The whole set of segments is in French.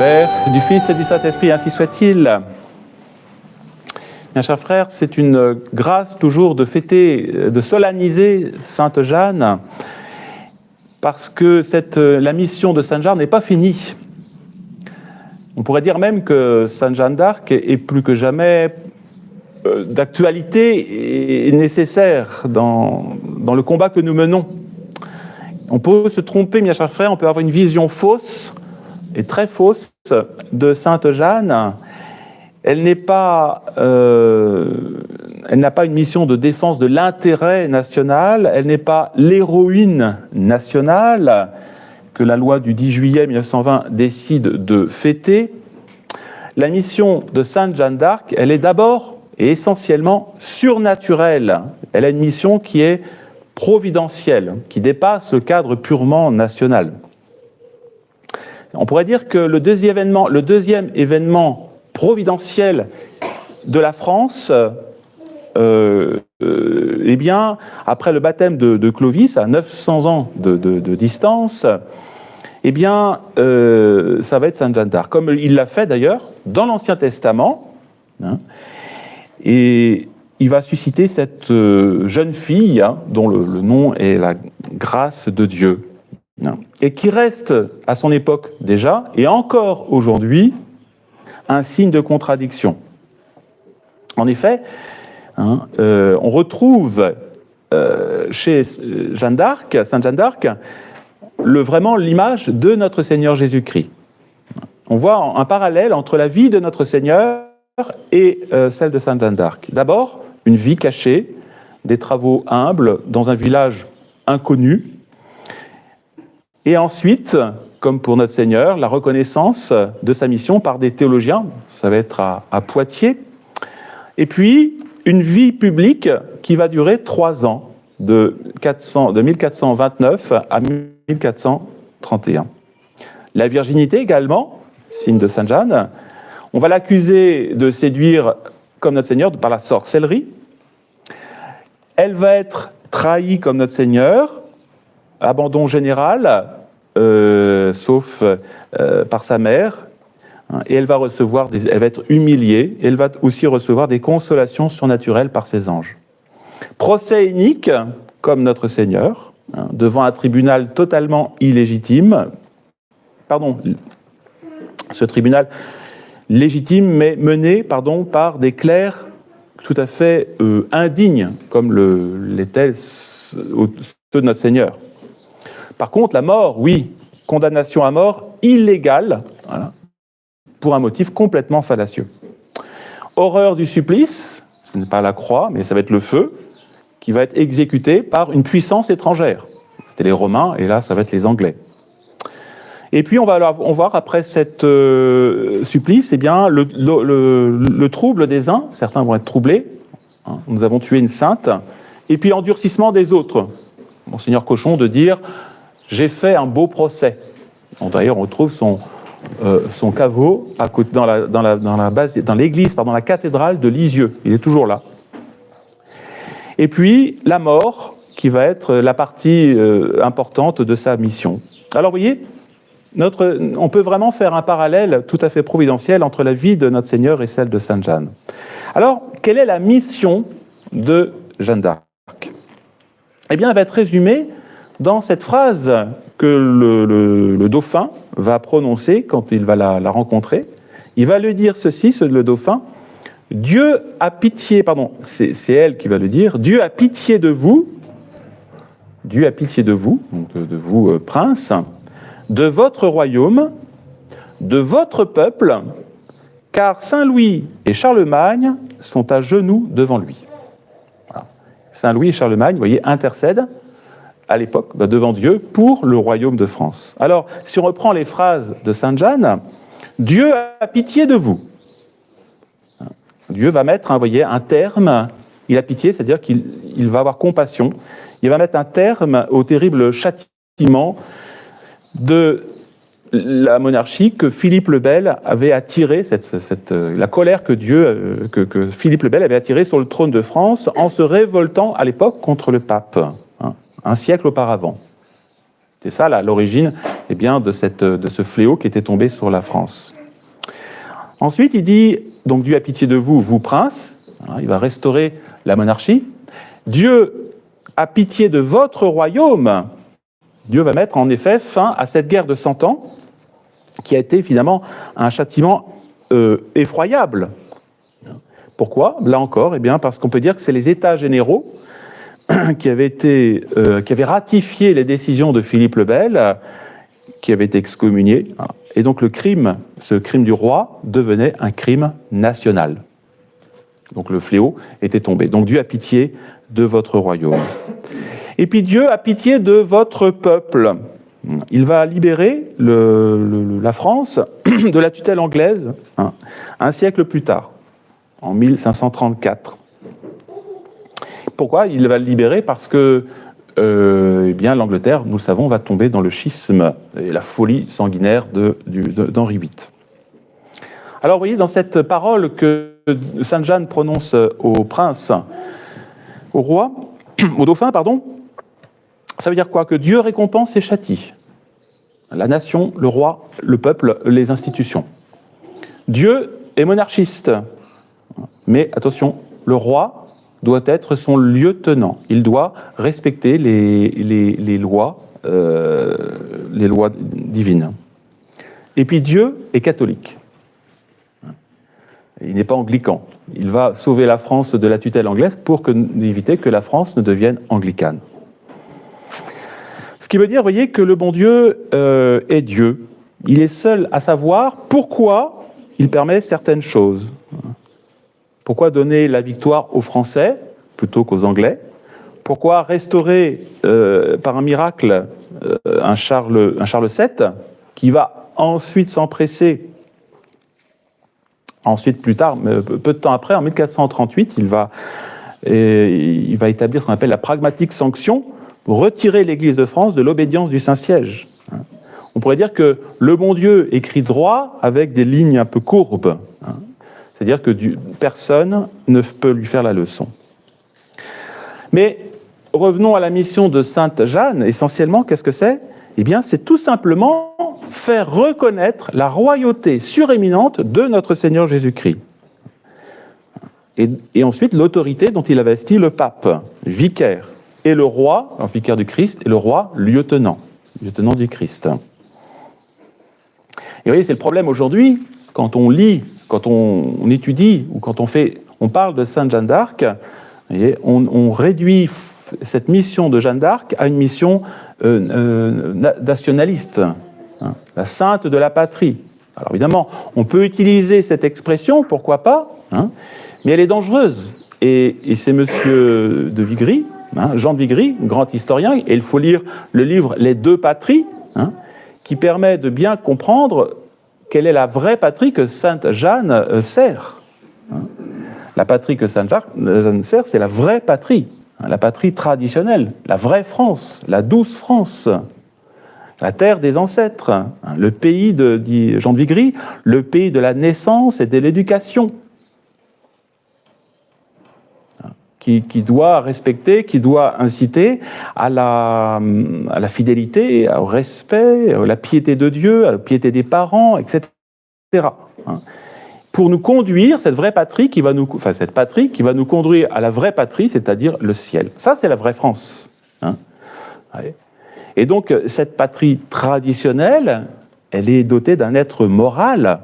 Père, du Fils et du Saint-Esprit, ainsi soit-il. Bien chers frères, c'est une grâce toujours de fêter, de solenniser Sainte Jeanne, parce que la mission de Sainte Jeanne n'est pas finie. On pourrait dire même que Sainte Jeanne d'Arc est plus que jamais d'actualité et nécessaire dans le combat que nous menons. On peut se tromper, mes chers frères, on peut avoir une vision fausse et très fausse de Sainte Jeanne. Elle n'a pas une mission de défense de l'intérêt national, elle n'est pas l'héroïne nationale que la loi du 10 juillet 1920 décide de fêter. La mission de Sainte Jeanne d'Arc, elle est d'abord et essentiellement surnaturelle. Elle a une mission qui est providentielle, qui dépasse le cadre purement national. On pourrait dire que le deuxième événement providentiel de la France, eh bien, après le baptême de Clovis, à 900 ans de distance, eh bien, ça va être Sainte Jeanne d'Arc, comme il l'a fait d'ailleurs dans l'Ancien Testament, hein, et il va susciter cette jeune fille, hein, dont le nom est la grâce de Dieu, hein, et qui reste à son époque déjà, et encore aujourd'hui, un signe de contradiction. En effet, hein, on retrouve chez Jeanne d'Arc, Sainte Jeanne d'Arc, vraiment l'image de notre Seigneur Jésus-Christ. On voit un parallèle entre la vie de notre Seigneur et celle de Sainte Jeanne d'Arc. D'abord, une vie cachée, des travaux humbles dans un village inconnu, et ensuite, comme pour notre Seigneur, la reconnaissance de sa mission par des théologiens, ça va être à Poitiers, et puis une vie publique qui va durer 3 ans, de 1429 à 1431. La virginité également, signe de Sainte Jeanne. On va l'accuser de séduire, comme notre Seigneur, par la sorcellerie. Elle va être trahie comme notre Seigneur, abandon général, sauf par sa mère, hein, et elle va être humiliée, et elle va aussi recevoir des consolations surnaturelles par ses anges. Procès unique, comme notre Seigneur, hein, devant un tribunal totalement illégitime. Pardon, ce tribunal légitime, mais mené par des clercs tout à fait indignes, comme l'étaient ceux de notre Seigneur. Par contre, la mort, oui, condamnation à mort illégale, voilà, pour un motif complètement fallacieux. Horreur du supplice, ce n'est pas la croix, mais ça va être le feu, qui va être exécuté par une puissance étrangère. C'était les Romains, et là, ça va être les Anglais. Et puis, on va voir, après cette supplice, eh bien, le trouble des uns, certains vont être troublés, hein, nous avons tué une sainte, et puis l'endurcissement des autres. Monseigneur Cochon de dire « j'ai fait un beau procès ». D'ailleurs, on retrouve son caveau dans l'église, la cathédrale de Lisieux. Il est toujours là. Et puis, la mort, qui va être la partie importante de sa mission. Alors, vous voyez, on peut vraiment faire un parallèle tout à fait providentiel entre la vie de notre Seigneur et celle de Sainte Jeanne. Alors, quelle est la mission de Jeanne d'Arc ? Eh bien, elle va être résumée dans cette phrase que le dauphin va prononcer quand il va la rencontrer. Il va lui dire ceci, le dauphin, « Dieu a pitié, pardon, c'est elle qui va le dire, Dieu a pitié de vous, donc de vous, prince, de votre royaume, de votre peuple, car Saint-Louis et Charlemagne sont à genoux devant lui. » Voilà. Saint-Louis et Charlemagne, vous voyez, intercèdent à l'époque devant Dieu pour le royaume de France. Alors, si on reprend les phrases de Sainte Jeanne, Dieu a pitié de vous. Dieu va mettre, voyez, un terme, il a pitié, c'est-à-dire qu'il va avoir compassion, il va mettre un terme au terrible châtiment de la monarchie que Philippe le Bel avait attiré, la colère que Philippe le Bel avait attirée sur le trône de France en se révoltant à l'époque contre le pape, hein, un siècle auparavant. C'est ça l'origine de ce fléau qui était tombé sur la France. Ensuite, il dit, donc Dieu a pitié de vous, vous princes, il va restaurer la monarchie. Dieu a pitié de votre royaume. Dieu va mettre en effet fin à cette guerre de 100 ans qui a été évidemment un châtiment effroyable. Pourquoi? Là encore, parce qu'on peut dire que c'est les États généraux qui avaient ratifié les décisions de Philippe le Bel, qui avaient été excommuniés. Et donc ce crime du roi devenait un crime national. Donc le fléau était tombé. Donc Dieu a pitié de votre royaume. Et puis Dieu a pitié de votre peuple. Il va libérer la France de la tutelle anglaise un siècle plus tard, en 1534. Pourquoi il va le libérer? Parce que l'Angleterre, nous le savons, va tomber dans le schisme et la folie sanguinaire d'Henri VIII. Alors, vous voyez, dans cette parole que Sainte Jeanne prononce au prince, au roi, au dauphin, pardon, ça veut dire quoi? Que Dieu récompense et châtie. La nation, le roi, le peuple, les institutions. Dieu est monarchiste, mais attention, le roi doit être son lieutenant. Il doit respecter les lois divines. Et puis Dieu est catholique. Il n'est pas anglican. Il va sauver la France de la tutelle anglaise pour éviter que la France ne devienne anglicane. Ce qui veut dire, vous voyez, que le bon Dieu est Dieu. Il est seul à savoir pourquoi il permet certaines choses. Pourquoi donner la victoire aux Français plutôt qu'aux Anglais? Pourquoi restaurer par un miracle un Charles VII qui va ensuite s'empresser? Ensuite, plus tard, peu de temps après, en 1438, il va établir ce qu'on appelle la pragmatique sanction pour retirer l'Église de France de l'obédience du Saint-Siège. On pourrait dire que le bon Dieu écrit droit avec des lignes un peu courbes. C'est-à-dire que personne ne peut lui faire la leçon. Mais revenons à la mission de Sainte Jeanne. Essentiellement, qu'est-ce que c'est? C'est tout simplement faire reconnaître la royauté suréminente de notre Seigneur Jésus-Christ. Et ensuite, l'autorité dont il investit le pape, vicaire, et le roi, le vicaire du Christ, et le roi, lieutenant du Christ. Et vous voyez, c'est le problème aujourd'hui, quand on lit, quand on étudie, ou quand on parle de Sainte Jeanne d'Arc, on réduit cette mission de Jeanne d'Arc à une mission nationaliste, la sainte de la patrie. Alors évidemment, on peut utiliser cette expression, pourquoi pas, mais elle est dangereuse. Et c'est monsieur de Vigry, Jean de Vigry, grand historien, et il faut lire le livre Les deux patries, qui permet de bien comprendre quelle est la vraie patrie que Sainte Jeanne sert. La patrie que Sainte Jeanne sert, c'est la vraie patrie, la patrie traditionnelle, la vraie France, la douce France, la terre des ancêtres, le pays, dit Jean de Vigry, le pays de la naissance et de l'éducation, qui doit respecter, qui doit inciter à la fidélité, au respect, à la piété de Dieu, à la piété des parents, etc. Pour nous conduire, cette patrie qui va nous conduire à la vraie patrie, c'est-à-dire le ciel. Ça, c'est la vraie France. Et donc, cette patrie traditionnelle, elle est dotée d'un être moral,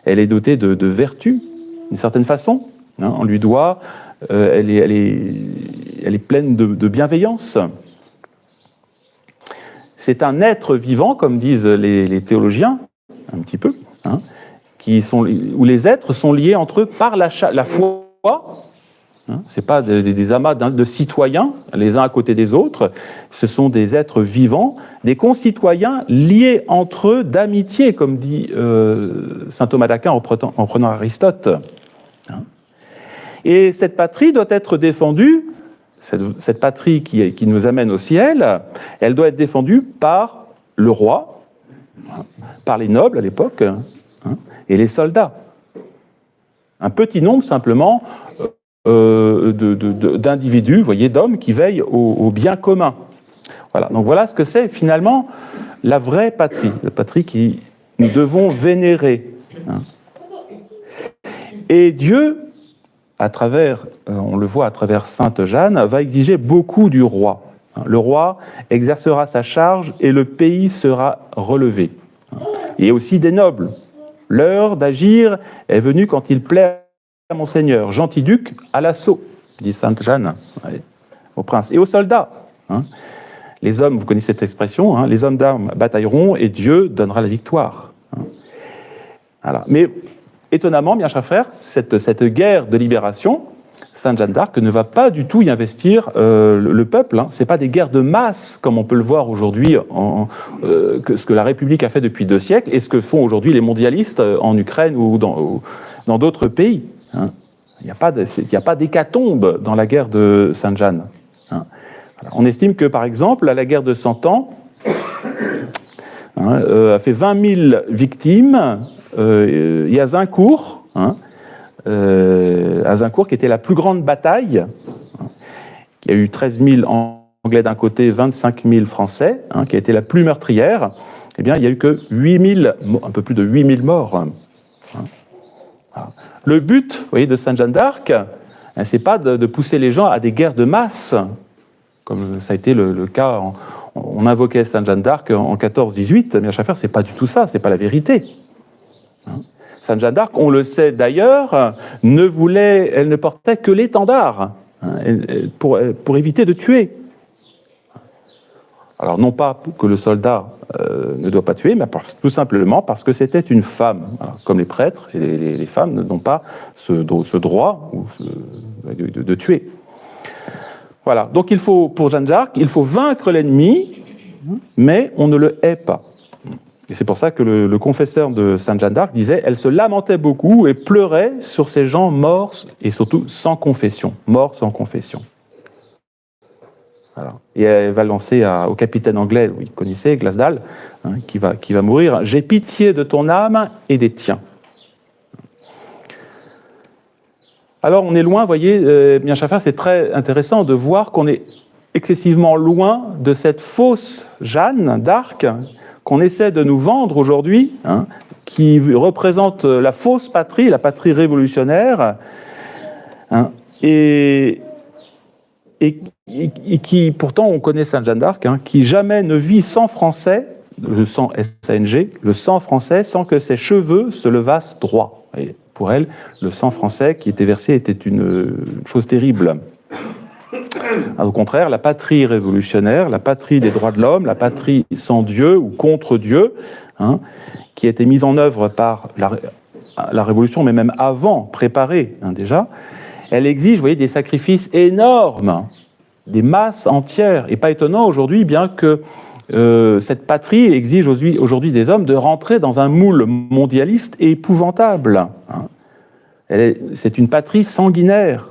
elle est dotée de vertus, d'une certaine façon. On lui doit... elle est pleine de bienveillance. C'est un être vivant, comme disent les théologiens, un petit peu, où les êtres sont liés entre eux par la foi. Ce n'est pas des amas de citoyens, les uns à côté des autres. Ce sont des êtres vivants, des concitoyens liés entre eux d'amitié, comme dit saint Thomas d'Aquin en prenant Aristote. Et cette patrie doit être défendue, cette patrie qui nous amène au ciel, elle doit être défendue par le roi, par les nobles à l'époque, et les soldats. Un petit nombre simplement d'individus, vous voyez, d'hommes qui veillent au bien commun. Voilà, donc voilà ce que c'est finalement la vraie patrie, la patrie que nous devons vénérer. Hein. Et Dieu, à travers, on le voit à travers Sainte Jeanne, va exiger beaucoup du roi. Le roi exercera sa charge et le pays sera relevé. Et aussi des nobles. L'heure d'agir est venue quand il plaît à mon Seigneur. Gentil duc, à l'assaut, dit Sainte Jeanne au prince. Et aux soldats. Hein. Les hommes, vous connaissez cette expression, hein, les hommes d'armes batailleront et Dieu donnera la victoire. Hein. Voilà. Mais étonnamment, bien chers frères, cette guerre de libération, Sainte Jeanne d'Arc ne va pas du tout y investir le peuple. Hein. Ce n'est pas des guerres de masse, comme on peut le voir aujourd'hui, ce que la République a fait depuis 2 siècles, et ce que font aujourd'hui les mondialistes en Ukraine ou dans d'autres pays. Hein. Il n'y a pas d'hécatombe dans la guerre de Sainte Jeanne. Hein. Voilà. On estime que, par exemple, à la guerre de 100 ans, a fait 20 000 victimes, et Azincourt, Azincourt qui était la plus grande bataille, qui a eu 13 000 Anglais d'un côté, 25 000 Français, qui a été la plus meurtrière, eh bien, il n'y a eu que un peu plus de 8 000 morts. Le but, vous voyez, de Sainte Jeanne d'Arc, ce n'est pas de pousser les gens à des guerres de masse, comme ça a été le cas, on invoquait Sainte Jeanne d'Arc en 14-18, mais à chaque fois, ce n'est pas du tout ça, ce n'est pas la vérité. Sainte Jeanne d'Arc, on le sait d'ailleurs, elle ne portait que l'étendard, pour éviter de tuer. Alors non pas que le soldat ne doit pas tuer, mais tout simplement parce que c'était une femme. Alors, comme les prêtres, et les femmes n'ont pas ce droit de tuer. Voilà, donc pour Jeanne d'Arc, il faut vaincre l'ennemi, mais on ne le hait pas. Et c'est pour ça que le confesseur de Sainte Jeanne d'Arc disait « Elle se lamentait beaucoup et pleurait sur ces gens morts et surtout sans confession, morts sans confession. » Alors, et elle va lancer au capitaine anglais, vous connaissez, Glasdal, qui va mourir « J'ai pitié de ton âme et des tiens. » Alors on est loin, vous voyez, bien chers frères, c'est très intéressant de voir qu'on est excessivement loin de cette fausse Jeanne d'Arc qu'on essaie de nous vendre aujourd'hui, qui représente la fausse patrie, la patrie révolutionnaire, et qui, pourtant, on connaît Sainte Jeanne d'Arc, qui jamais ne vit sans français, le sang SANG, le sang français, sans que ses cheveux se levassent droit. Et pour elle, le sang français qui était versé était une chose terrible. Au contraire, la patrie révolutionnaire, la patrie des droits de l'homme, la patrie sans Dieu ou contre Dieu, qui a été mise en œuvre par la Révolution, mais même avant, préparée déjà, elle exige, vous voyez, des sacrifices énormes, des masses entières. Et pas étonnant aujourd'hui, bien que cette patrie exige aujourd'hui des hommes de rentrer dans un moule mondialiste et épouvantable. C'est une patrie sanguinaire.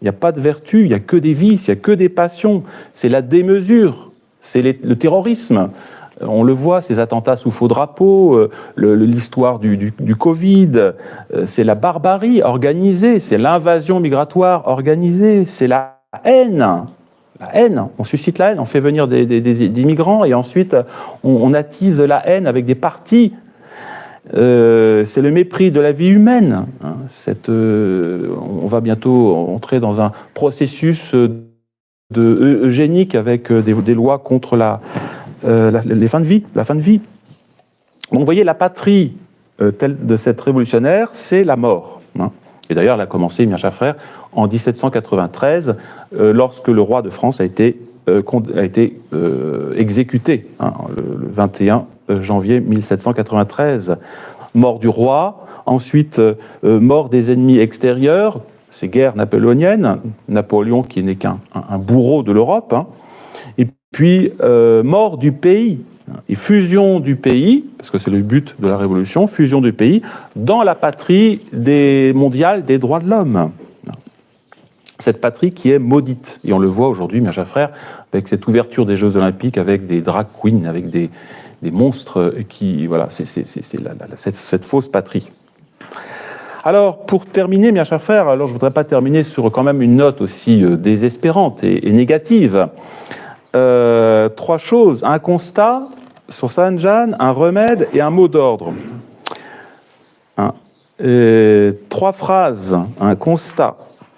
Il n'y a pas de vertu, il n'y a que des vices, il n'y a que des passions. C'est la démesure, c'est le terrorisme. On le voit, ces attentats sous faux drapeaux, l'histoire du Covid, c'est la barbarie organisée, c'est l'invasion migratoire organisée, c'est la haine. La haine, on suscite la haine, on fait venir des migrants et ensuite on attise la haine avec des partis. C'est le mépris de la vie humaine. On va bientôt entrer dans un processus eugénique avec des lois contre la fin de vie. Donc vous voyez, la patrie telle de cette révolutionnaire, c'est la mort. Et d'ailleurs, elle a commencé, mes chers frères, en 1793, lorsque le roi de France a été exécuté, le 21 janvier 1793. Mort du roi, ensuite mort des ennemis extérieurs, ces guerres napoléoniennes, Napoléon qui n'est qu'un bourreau de l'Europe, et puis mort du pays, et fusion du pays, parce que c'est le but de la Révolution, fusion du pays dans la patrie mondiale des droits de l'homme. Cette patrie qui est maudite. Et on le voit aujourd'hui, mes chers frères, avec cette ouverture des Jeux Olympiques, avec des drag queens, avec des monstres qui... Voilà, c'est cette fausse patrie. Alors, pour terminer, mes chers frères, je ne voudrais pas terminer sur quand même une note aussi désespérante et négative. trois choses, un constat sur Sainte Jeanne, un remède et un mot d'ordre. Trois phrases, un constat.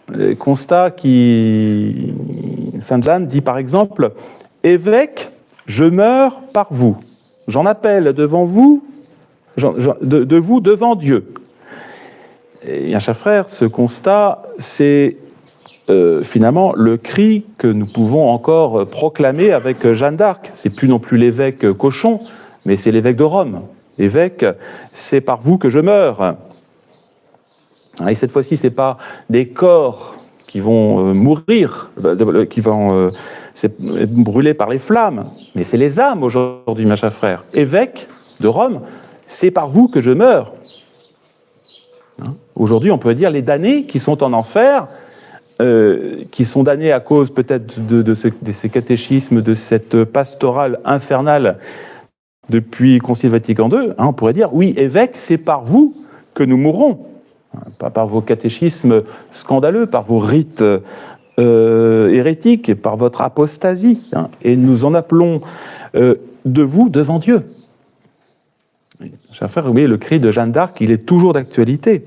Le constat qui... Sainte Jeanne dit par exemple « Évêque, je meurs par vous. J'en appelle devant vous, de vous devant Dieu. » Et bien, chers frères, ce constat, c'est finalement le cri que nous pouvons encore proclamer avec Jeanne d'Arc. C'est plus non plus l'évêque cochon, mais c'est l'évêque de Rome. Évêque, c'est par vous que je meurs. Et cette fois-ci, ce n'est pas des corps qui vont mourir, qui vont être brûlés par les flammes, mais c'est les âmes aujourd'hui, mes chers frères. Évêque de Rome, c'est par vous que je meurs. Aujourd'hui, on peut dire les damnés qui sont en enfer, qui sont damnés à cause peut-être de ces catéchismes, de cette pastorale infernale depuis le Concile Vatican II, on pourrait dire, oui, évêque, c'est par vous que nous mourrons. Pas par vos catéchismes scandaleux, par vos rites hérétiques, et par votre apostasie. Et nous en appelons de vous devant Dieu. Chers frères, vous voyez, le cri de Jeanne d'Arc, il est toujours d'actualité.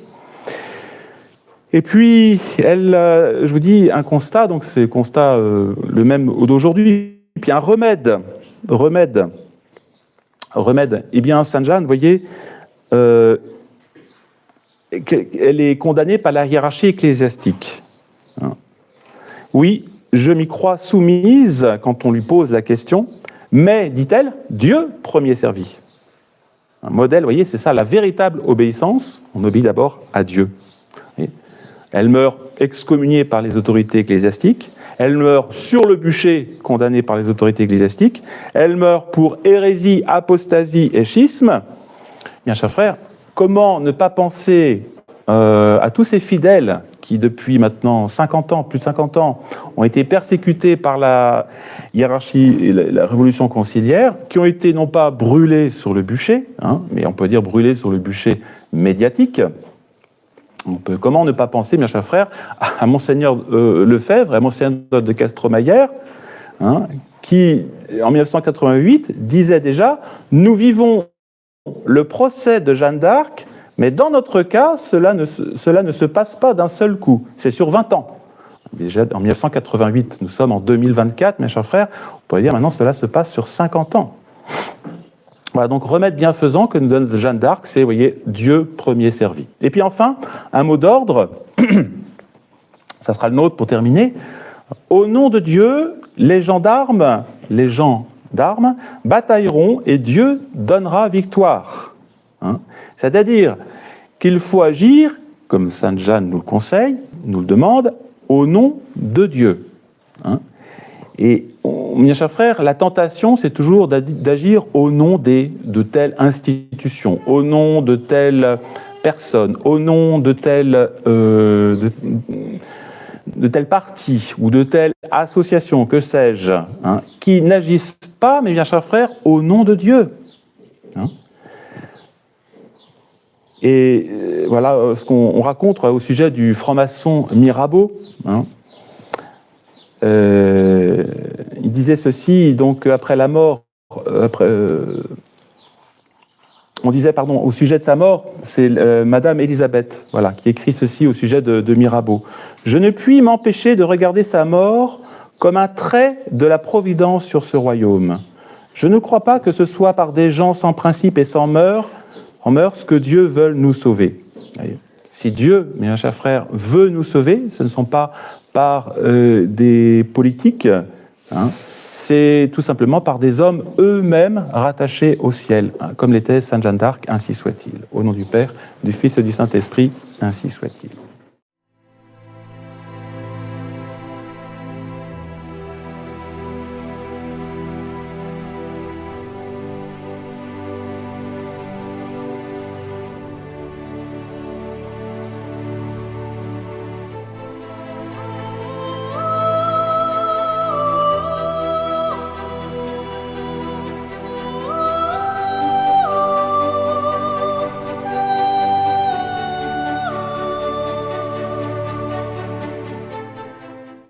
Et puis, je vous dis, un constat, donc c'est le constat le même d'aujourd'hui. Et puis un remède. Eh bien, Sainte Jeanne, vous voyez, elle est condamnée par la hiérarchie ecclésiastique. Oui, je m'y crois soumise quand on lui pose la question, mais, dit-elle, Dieu premier servi. Un modèle, vous voyez, c'est ça, la véritable obéissance. On obéit d'abord à Dieu. Elle meurt excommuniée par les autorités ecclésiastiques. Elle meurt sur le bûcher, condamnée par les autorités ecclésiastiques. Elle meurt pour hérésie, apostasie et schisme. Bien, chers frères, comment ne pas penser à tous ces fidèles qui, depuis maintenant 50 ans, plus de 50 ans, ont été persécutés par la hiérarchie et la révolution conciliaire, qui ont été non pas brûlés sur le bûcher, mais on peut dire brûlés sur le bûcher médiatique. Comment ne pas penser, mes chers frères, à Monseigneur Lefebvre, à Monseigneur de Castromayer, qui, en 1988, disait déjà « Nous vivons le procès de Jeanne d'Arc, mais dans notre cas, cela ne se passe pas d'un seul coup. C'est sur 20 ans. » Déjà en 1988, nous sommes en 2024, mes chers frères, on pourrait dire maintenant cela se passe sur 50 ans. Voilà, donc remède bienfaisant que nous donne Jeanne d'Arc, c'est, vous voyez, Dieu premier servi. Et puis enfin, un mot d'ordre, ça sera le nôtre pour terminer. Au nom de Dieu, les gens d'armes batailleront et Dieu donnera victoire. C'est-à-dire qu'il faut agir, comme Sainte Jeanne nous le conseille, nous le demande, au nom de Dieu. Et, mes chers frères, la tentation, c'est toujours d'agir au nom de telle institution, au nom de telle personne, au nom de tel parti ou de telle association, que sais-je, qui n'agissent pas, mes bien chers frères, au nom de Dieu. Et voilà ce qu'on raconte au sujet du franc-maçon Mirabeau. Il disait ceci, donc après la mort, on disait, pardon, au sujet de sa mort, c'est Madame Élisabeth, voilà, qui écrit ceci au sujet de Mirabeau. « Je ne puis m'empêcher de regarder sa mort comme un trait de la providence sur ce royaume. Je ne crois pas que ce soit par des gens sans principe et sans mœurs que Dieu veuille nous sauver. » Si Dieu, mes chers frères, veut nous sauver, ce ne sont pas par des politiques, c'est tout simplement par des hommes eux-mêmes rattachés au ciel, comme l'était Sainte Jeanne d'Arc, ainsi soit-il. Au nom du Père, du Fils et du Saint-Esprit, ainsi soit-il.